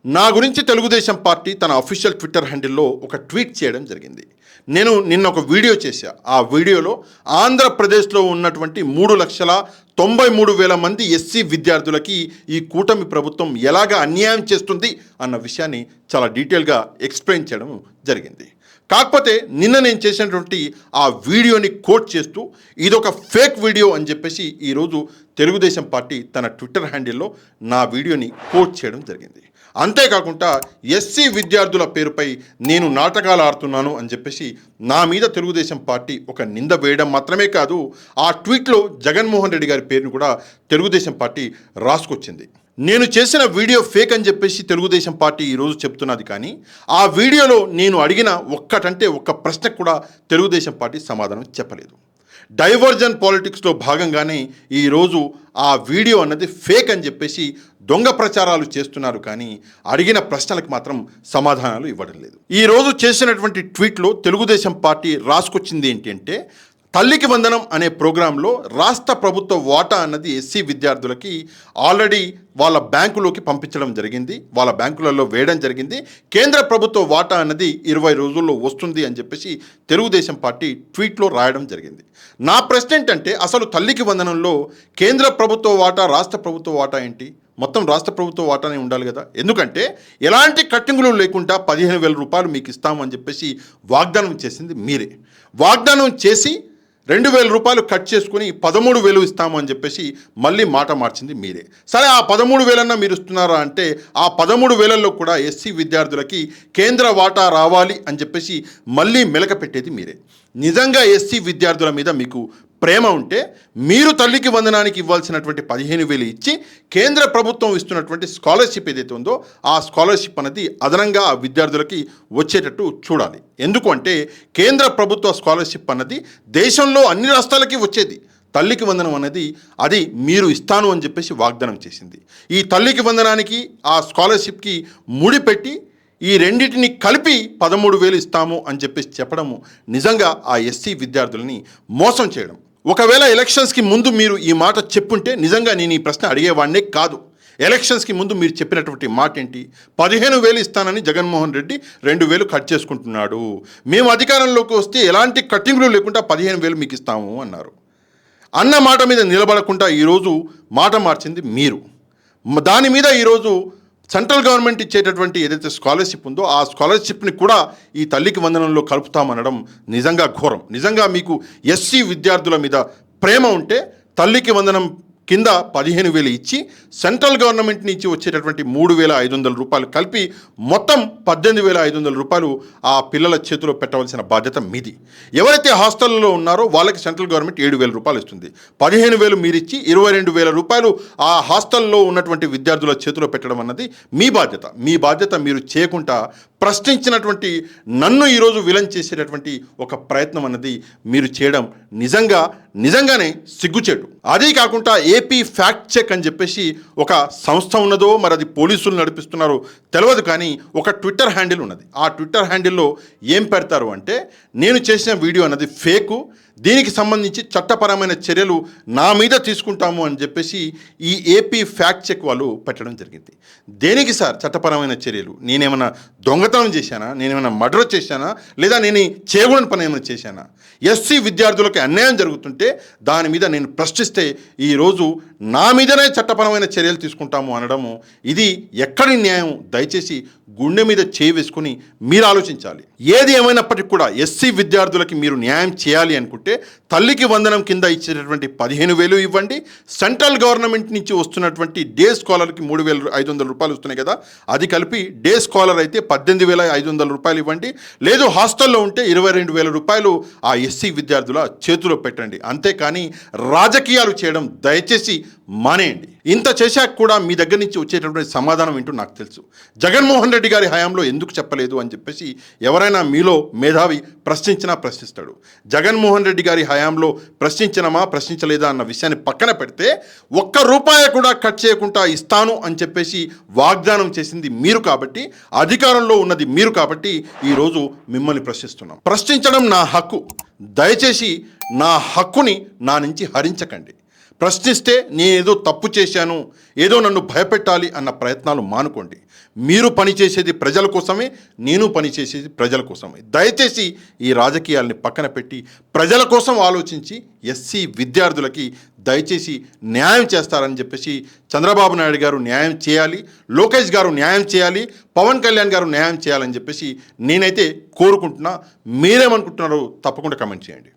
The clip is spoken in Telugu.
నా గురించి తెలుగుదేశం పార్టీ తన అఫీషియల్ ట్విట్టర్ హ్యాండిల్లో ఒక ట్వీట్ చేయడం జరిగింది. నేను నిన్న ఒక వీడియో చేశా. ఆ వీడియోలో ఆంధ్రప్రదేశ్లో ఉన్నటువంటి 3,93,000 మంది ఎస్సీ విద్యార్థులకి ఈ కూటమి ప్రభుత్వం ఎలాగ అన్యాయం చేస్తుంది అన్న విషయాన్ని చాలా డీటెయిల్గా ఎక్స్ప్లెయిన్ చేయడం జరిగింది. కాకపోతే నిన్న నేను చేసినటువంటి ఆ వీడియోని కోట్ చేస్తూ ఇదొక ఫేక్ వీడియో అని చెప్పేసి ఈరోజు తెలుగుదేశం పార్టీ తన ట్విట్టర్ హ్యాండిల్లో నా వీడియోని కోట్ చేయడం జరిగింది. అంతేకాకుండా ఎస్సీ విద్యార్థుల పేరుపై నేను నాటకాలు ఆడుతున్నాను అని చెప్పేసి నా మీద తెలుగుదేశం పార్టీ ఒక నింద వేయడం మాత్రమే కాదు, ఆ ట్వీట్లో జగన్మోహన్ రెడ్డి గారి పేరును కూడా తెలుగుదేశం పార్టీ రాసుకొచ్చింది. నేను చేసిన వీడియో ఫేక్ అని చెప్పేసి తెలుగుదేశం పార్టీ ఈరోజు చెప్తున్నది, కానీ ఆ వీడియోలో నేను అడిగిన ఒక్క ప్రశ్నకు కూడా తెలుగుదేశం పార్టీ సమాధానం చెప్పలేదు. డైవర్జన్ పాలిటిక్స్లో భాగంగానే ఈరోజు ఆ వీడియో అన్నది ఫేక్ అని చెప్పేసి దొంగ ప్రచారాలు చేస్తున్నారు, కానీ అడిగిన ప్రశ్నలకు మాత్రం సమాధానాలు ఇవ్వడం లేదు. ఈరోజు చేసినటువంటి ట్వీట్లో తెలుగుదేశం పార్టీ రాసుకొచ్చింది ఏంటి అంటే, తల్లికి వందనం అనే ప్రోగ్రాంలో రాష్ట్ర ప్రభుత్వ వాటా అన్నది ఎస్సీ విద్యార్థులకి ఆల్రెడీ వాళ్ళ బ్యాంకులోకి పంపించడం జరిగింది, వాళ్ళ బ్యాంకులలో వేయడం జరిగింది. కేంద్ర ప్రభుత్వ వాటా అన్నది 20 రోజుల్లో వస్తుంది అని చెప్పేసి తెలుగుదేశం పార్టీ ట్వీట్లో రాయడం జరిగింది. నా ప్రశ్న ఏంటంటే, అసలు తల్లికి వందనంలో కేంద్ర ప్రభుత్వ వాటా రాష్ట్ర ప్రభుత్వ వాటా ఏంటి? మొత్తం రాష్ట్ర ప్రభుత్వ వాటానే ఉండాలి కదా. ఎందుకంటే ఎలాంటి కట్టింగులు లేకుండా 15,000 రూపాయలు మీకు ఇస్తామని చెప్పేసి వాగ్దానం చేసింది మీరే. వాగ్దానం చేసి 2,000 రూపాయలు కట్ చేసుకుని 13,000 ఇస్తాము అని చెప్పేసి మళ్ళీ మాట మార్చింది మీరే. సరే, ఆ 13,000 మీరు ఇస్తున్నారా అంటే, ఆ 13,000లో కూడా ఎస్సీ విద్యార్థులకి కేంద్ర వాటా రావాలి అని చెప్పేసి మళ్ళీ మెలక పెట్టేది మీరే. నిజంగా ఎస్సీ విద్యార్థుల మీద మీకు ప్రేమ ఉంటే మీరు తల్లికి వందనానికి ఇవ్వాల్సినటువంటి 15,000 ఇచ్చి కేంద్ర ప్రభుత్వం ఇస్తున్నటువంటి స్కాలర్షిప్ ఏదైతే ఉందో ఆ స్కాలర్షిప్ అనేది అదనంగా ఆ విద్యార్థులకి వచ్చేటట్టు చూడాలి. ఎందుకు అంటే, కేంద్ర ప్రభుత్వ స్కాలర్షిప్ అన్నది దేశంలో అన్ని రాష్ట్రాలకి వచ్చేది. తల్లికి వందనం అనేది అది మీరు ఇస్తాను అని చెప్పేసి వాగ్దానం చేసింది. ఈ తల్లికి వందనానికి ఆ స్కాలర్షిప్కి ముడిపెట్టి ఈ రెండింటిని కలిపి 13,000 ఇస్తాము అని చెప్పేసి చెప్పడము నిజంగా ఆ ఎస్సీ విద్యార్థులని మోసం చేయడం. ఒకవేళ ఎలక్షన్స్కి ముందు మీరు ఈ మాట చెప్పుంటే నిజంగా నేను ఈ ప్రశ్న అడిగేవాడినే కాదు. ఎలక్షన్స్కి ముందు మీరు చెప్పినటువంటి మాట ఏంటి? 15,000 ఇస్తానని జగన్మోహన్ రెడ్డి 2,000 కట్ చేసుకుంటున్నాడు, మేము అధికారంలోకి వస్తే ఎలాంటి కట్టింగ్లు లేకుండా 15,000 మీకు ఇస్తాము అన్నారు. అన్న మాట మీద నిలబడకుండా ఈరోజు మాట మార్చింది మీరు. దాని మీద ఈరోజు సెంట్రల్ గవర్నమెంట్ ఇచ్చేటటువంటి ఏదైతే స్కాలర్షిప్ ఉందో ఆ స్కాలర్షిప్ని కూడా ఈ తల్లికి వందనంలో కలుపుతామనడం నిజంగా ఘోరం. నిజంగా మీకు ఎస్సీ విద్యార్థుల మీద ప్రేమ ఉంటే తల్లికి వందనం కింద 15,000 ఇచ్చి సెంట్రల్ గవర్నమెంట్ నుంచి వచ్చేటటువంటి 3,500 రూపాయలు కలిపి మొత్తం 18,500 రూపాయలు ఆ పిల్లల చేతిలో పెట్టవలసిన బాధ్యత మీది. ఎవరైతే హాస్టల్లో ఉన్నారో వాళ్ళకి సెంట్రల్ గవర్నమెంట్ 7,000 రూపాయలు ఇస్తుంది. 15,000 మీరిచ్చి 22,000 రూపాయలు ఆ హాస్టల్లో ఉన్నటువంటి విద్యార్థుల చేతిలో పెట్టడం అన్నది మీ బాధ్యత. మీ బాధ్యత మీరు చేయకుండా ప్రశ్నించినటువంటి నన్ను ఈరోజు విలన్ చేసేటటువంటి ఒక ప్రయత్నం అన్నది మీరు చేయడం నిజంగానే సిగ్గుచేటు. అదే కాకుండా ఏపీ ఫ్యాక్ట్ చెక్ అని చెప్పేసి ఒక సంస్థ ఉన్నదో మరి అది పోలీసులు నడిపిస్తున్నారో తెలియదు, కానీ ఒక ట్విట్టర్ హ్యాండిల్ ఉన్నది. ఆ ట్విట్టర్ హ్యాండిల్లో ఏం పెడతారు అంటే, నేను చేసిన వీడియో అన్నది ఫేకు, దీనికి సంబంధించి చట్టపరమైన చర్యలు నా మీద తీసుకుంటాము అని చెప్పేసి ఈ ఏపీ ఫ్యాక్ట్ చెక్ వాళ్ళు పెట్టడం జరిగింది. దేనికి సార్ చట్టపరమైన చర్యలు? నేనేమైనా దొంగతనం చేశానా? నేనేమైనా మర్డర్ చేశానా? లేదా నేను చేయకూడని పని ఏమైనా చేశానా? ఎస్సీ విద్యార్థులకి అన్యాయం జరుగుతుంటే దాని మీద నేను ప్రశ్నిస్తే ఈరోజు నా మీదనే చట్టపరమైన చర్యలు తీసుకుంటాము అనడము ఇది ఎక్కడి న్యాయం? దయచేసి గుండె మీద చేయి వేసుకుని మీరు ఆలోచించాలి. ఏది ఏమైనప్పటికీ కూడా ఎస్సీ విద్యార్థులకి మీరు న్యాయం చేయాలి అనుకుంటే తల్లికి వందనం కింద ఇచ్చేటటువంటి 15,000 ఇవ్వండి. సెంట్రల్ గవర్నమెంట్ నుంచి వస్తున్నటువంటి డే స్కాలర్కి 3,500 రూపాయలు వస్తున్నాయి కదా, అది కలిపి డే స్కాలర్ అయితే 18,500 రూపాయలు ఇవ్వండి. లేదు హాస్టల్లో ఉంటే 22,000 రూపాయలు ఆ ఎస్సీ విద్యార్థుల చేతిలో పెట్టండి. అంతేకాని రాజకీయాలు చేయడం దయచేసి మానేయండి. ఇంత చేశాక కూడా మీ దగ్గర నుంచి వచ్చేటటువంటి సమాధానం ఏంటో నాకు తెలుసు. జగన్మోహన్ రెడ్డి గారి హయాంలో ఎందుకు చెప్పలేదు అని చెప్పేసి ఎవరైనా మీలో మేధావి ప్రశ్నిస్తాడు. జగన్మోహన్ రెడ్డి గారి హయాంలో ప్రశ్నించలేదా అన్న విషయాన్ని పక్కన పెడితే ₹1 కూడా కట్ చేయకుండా ఇస్తాను అని చెప్పేసి వాగ్దానం చేసింది మీరు కాబట్టి, అధికారంలో ఉన్నది మీరు కాబట్టి ఈరోజు మిమ్మల్ని ప్రశ్నిస్తున్నాం. ప్రశ్నించడం నా హక్కు. దయచేసి నా హక్కుని నా నుంచి హరించకండి. ప్రశ్నిస్తే నేనేదో తప్పు చేశాను, ఏదో నన్ను భయపెట్టాలి అన్న ప్రయత్నాలు మానుకోండి. మీరు పనిచేసేది ప్రజల కోసమే, నేను పనిచేసేది ప్రజల కోసమే. దయచేసి ఈ రాజకీయాల్ని పక్కన పెట్టి ప్రజల కోసం ఆలోచించి ఎస్సీ విద్యార్థులకి దయచేసి న్యాయం చేస్తారని చెప్పేసి చంద్రబాబు నాయుడు గారు న్యాయం చేయాలి, లోకేష్ గారు న్యాయం చేయాలి, పవన్ కళ్యాణ్ గారు న్యాయం చేయాలని చెప్పేసి నేనైతే కోరుకుంటున్నా. మీరేమనుకుంటున్నారో తప్పకుండా కమెంట్ చేయండి.